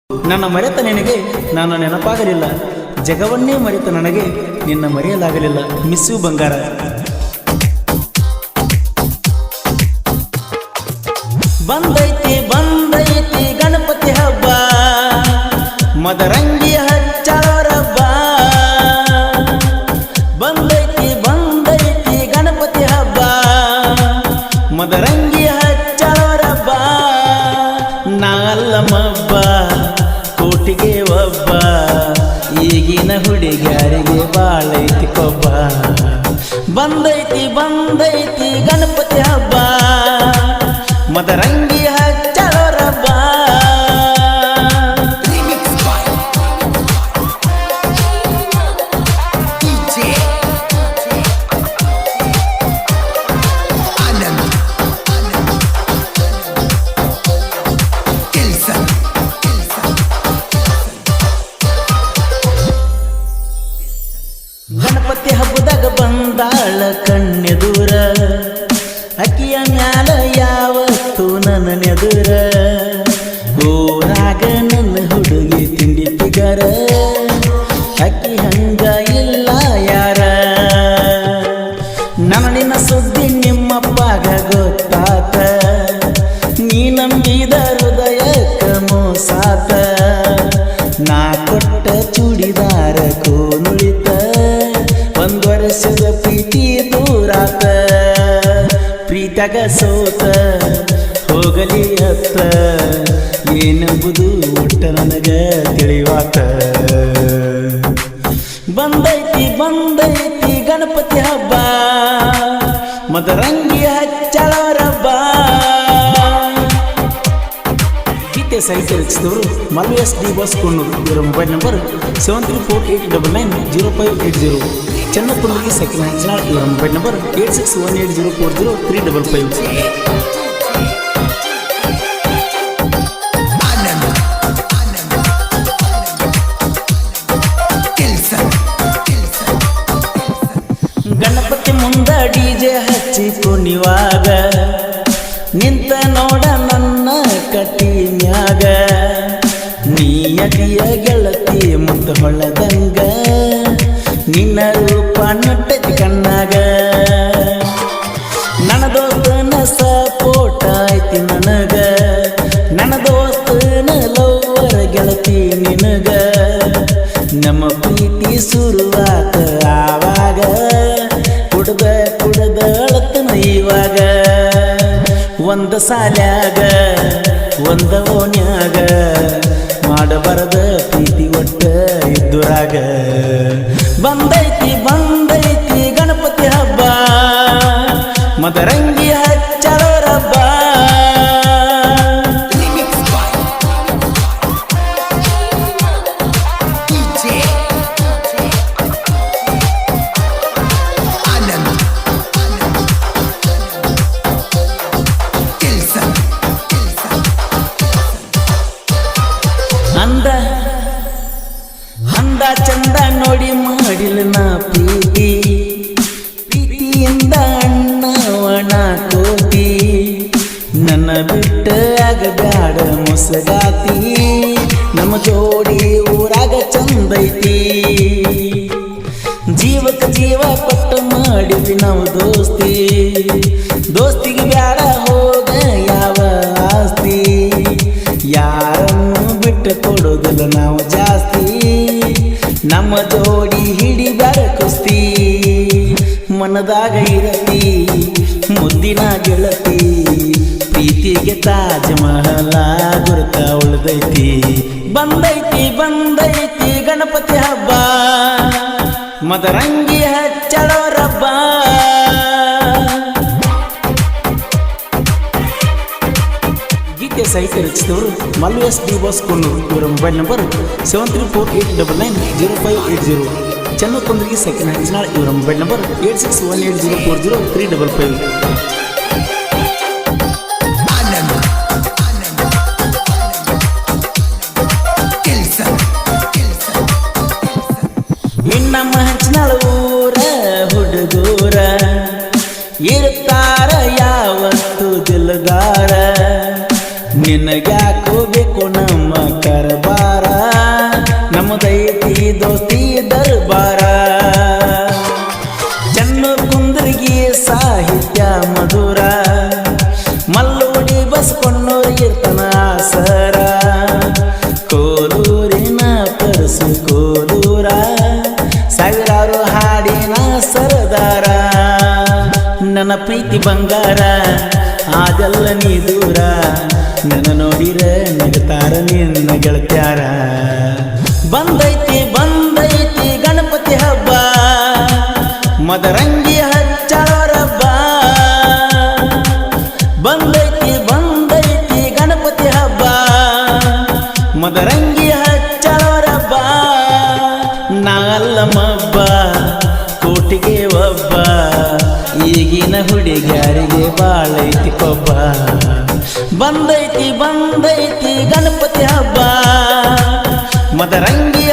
ನನ್ನ ಮರೆತ ನಿನಗೆ ನಾನು ನೆನಪಾಗಲಿಲ್ಲ, ಜಗವನ್ನೇ ಮರೆತ ನನಗೆ ನಿನ್ನ ಮರೆಯಲಾಗಲಿಲ್ಲ. ಮಿಸ್ ಯು ಬಂಗಾರ. ಬಂದೈತಿ ಬಂದೈತಿ ಗಣಪತಿ ಹಬ್ಬ, ಮದರಂಗಿ ಹಚ್ಚಳರ ಹಬ್ಬ. ಬಂದೈತಿ ಬಂದೈತಿ ಗಣಪತಿ ಹಬ್ಬ, ಮದರಂಗಿ ಹಚ್ಚಳರ ಹಬ್ಬ. ನಾಲ್ಲ ಮಬ್ಬ ಕೋಟಿಗೆ ಒಬ್ಬ, ಈಗಿನ ಹುಡುಗ್ಯಾರಿಗೆ ಬಾಳೈತಿ ಕೊಬ್ಬ. ಬಂದೈತಿ ಬಂದೈತಿ ಗಣಪತಿ ಹಬ್ಬ, ಮದರಂಗಿ ಹಚ್ಚಳರ ಹಬ್ಬ. ಗಣಪತಿ ಹಬ್ಬದಾಗ ಬಂದಾಳ ಕಣ್ಣೆದುರ, ಅಕ್ಕಿಯ ಮ್ಯಾಲ ಯಾವತ್ತು ನನ್ನ ನೆದುರ. ಊರಾಗ ನನ್ನ ಹುಡುಗಿ ತಿಂಡಿ ಪಿಗರ, ಅಕ್ಕಿ ಹಂಗ ಇಲ್ಲ ಯಾರ. ನನ್ನ ನಿನ್ನ ಸುದ್ದಿ ನಿಮ್ಮಪ್ಪಾಗ ಗೊತ್ತಾತ, ನೀ ನಂಬಿದ ಹೃದಯಕ್ಕ ಮೋಸಾತ. ನಾ ಕೊಟ್ಟ ಚೂಡಿದಾರ ಕೋನುಳಿತ, ಒಂದ್ ವರ್ಷದ ಪ್ರೀತಿ ದೂರಾತ. ಪ್ರೀತ್ಯಾಗ ಸೋತ ಹೋಗಲಿ ಅತ್ತ, ಏನೆಂಬುದು ಒಟ್ಟ ನನಗ ತಿಳಿವಾತ. ಬಂದೈತಿ ಬಂದೈತಿ ಗಣಪತಿ ಹಬ್ಬ, ಮದರಂಗಿ ಹಚ್ಚಳರ ಹಬ್ಬ. ಗೀತೆ ಸಾಹಿತ್ಯ ರಚಿಸಿದವರು ಮಲ್ಲು ಎಸ್ ಡಿ ಬಾಸ್ ಕೊಣ್ಣೂರು. ಇವರ mobile number 7348990580. Channapundagi second Hanchanal. ಇವರ ಮೊಬೈಲ್ ನಂಬರ್ 8618040355. ಗಣಪತಿ ಮುಂದ ಡಿಜೆ ಹಚ್ಚಿ ಕುಣಿವಾಗ, ನಿಂತ ನೋಡ ನನ್ನ ಕಟ್ಟಿ ಮ್ಯಾಗ. ನೀಯದಿಯ ಗೆಳತಿ ಮುತ್ತ ಹೊಳ್ಳದಂಗ, ನಿನ್ನ ರೂಪ ನಟ್ಟತಿ ಕಣ್ಣಾಗ. ನನ್ನ ದೋಸ್ತನ ಸಪೋಟ ಐತಿ ನನಗ, ನನ್ನ ದೋಸ್ತನ ಲವ್ವರ ಗೆಳತಿ ನಿನಗ. ನಮ್ಮ ಪ್ರೀತಿ ಶುರುವಾತ ಆವಾಗ, ಕುಡ್ದ ಕುಡ್ದ ಅಳತನ ಇವಾಗ. ಒಂದ ಸಾಲ್ಯಾಗ ಒಂದ ಓಣ್ಯಾಗ, ಮಾಡಬಾರದ ಪ್ರೀತಿ ಒಟ್ಟ ಇದ್ದುರಾಗ. ಬಂದೈತಿ ಬಂದೈತಿ ಗಣಪತಿ ಹಬ್ಬ, ಮದರಂಗಿ ಹಚ್ಚಳರ ಹಬ್ಬ. ಅಂದ ಅಂದ ಚಂದ ನೋಡಿ ಮಾಡಿಲ್ಲ ನಾ ಪ್ರೀತಿ, ಪ್ರೀತಿಯಿಂದ ಅಣ್ಣವಣ ಕೋತಿ. ನನ್ನ ಬಿಟ್ಟ ಆಗಬ್ಯಾಡ ಮೊಸಗಾತಿ, ನಮ್ಮ ಜೋಡಿ ಊರಾಗ ಚಂದೈತಿ. ಜೀವಕ್ಕ ಜೀವ ಕೊಟ್ಟ ಮಾಡಿವಿ ನಾವು ದೋಸ್ತಿ, ದೋಸ್ತಿಗೆ ಬ್ಯಾಡ ಹೋಗ ಯಾವ ಆಸ್ತಿ. ಯಾರನ್ನು ಬಿಟ್ಟು ಕೊಡೋದಿಲ್ಲ ನಾವು ಜಾಸ್ತಿ, ನಮ್ಮ ಜೋಡಿ ಹಿಡಿಬ್ಯಾಡ ಕುಸ್ತಿ. ಮನದಾಗ ಇರತಿ ಮುದ್ದಿನ ಗೆಳತಿ, ಪ್ರೀತಿಗೆ ತಾಜ್ ಮಹಲ ಗುರುತ ಉಳ್ದೈತಿ. ಬಂದೈತಿ ಬಂದೈತಿ ಗಣಪತಿ ಹಬ್ಬ, ಮದರಂಗಿ ಹಚ್ಚಳರ ಹಬ್ಬ. ಗೀತೆ ಸಾಹಿತ್ಯ ರಚಿಸಿದವರು ಮಲ್ಲು ಎಸ್ ಡಿ ಬಾಸ್ ಕೊಣ್ಣೂರು. ಇವರ mobile number 7348990580. Channapundagi second Hanchanal. ಇವರ ಮೊಬೈಲ್ ನಂಬರ್ 8618040355. ನಮ್ಮ ಹಂಚನಾಳ ಊರ ಹುಡುಗೂರ ಇರ್ತಾರ ಯಾವತ್ತು ದಿಲ್ದಾರ. ನಿನಗ್ಯಾಕೋ ಬೇಕು ನಮ್ಮ ಕರಬಾರ, ಪ್ರೀತಿ ಬಂಗಾರ ಅದೆಲ್ಲ ನೀ ದೂರ ನನ್ನ ನೋಡಿರ ನಗತಾರ ನಿನ್ನ ಗೆಳತ್ಯಾರ ಬಂದೈತಿ ಬಂದೈತಿ ಗಣಪತಿ ಹಬ್ಬ ಮದರಂಗಿ ಹಚ್ಚರಬ್ಬ ಬಂದೈತಿ ಬಂದೈತಿ ಗಣಪತಿ ಹಬ್ಬ ಮದರಂಗಿ ಹಚ್ಚರಬ್ಬ ನಾಲ್ಲ ಮಬ್ಬ ಕೋಟಿಗೆ ಒಬ್ಬ ಈಗಿನ ಹುಡುಗ್ಯಾರಿಗೆ ಬಾಳೈತಿ ಕೊಬ್ಬ ಬಂದೈತಿ ಬಂದೈತಿ ಗಣಪತಿ ಹಬ್ಬ ಮದರಂಗಿ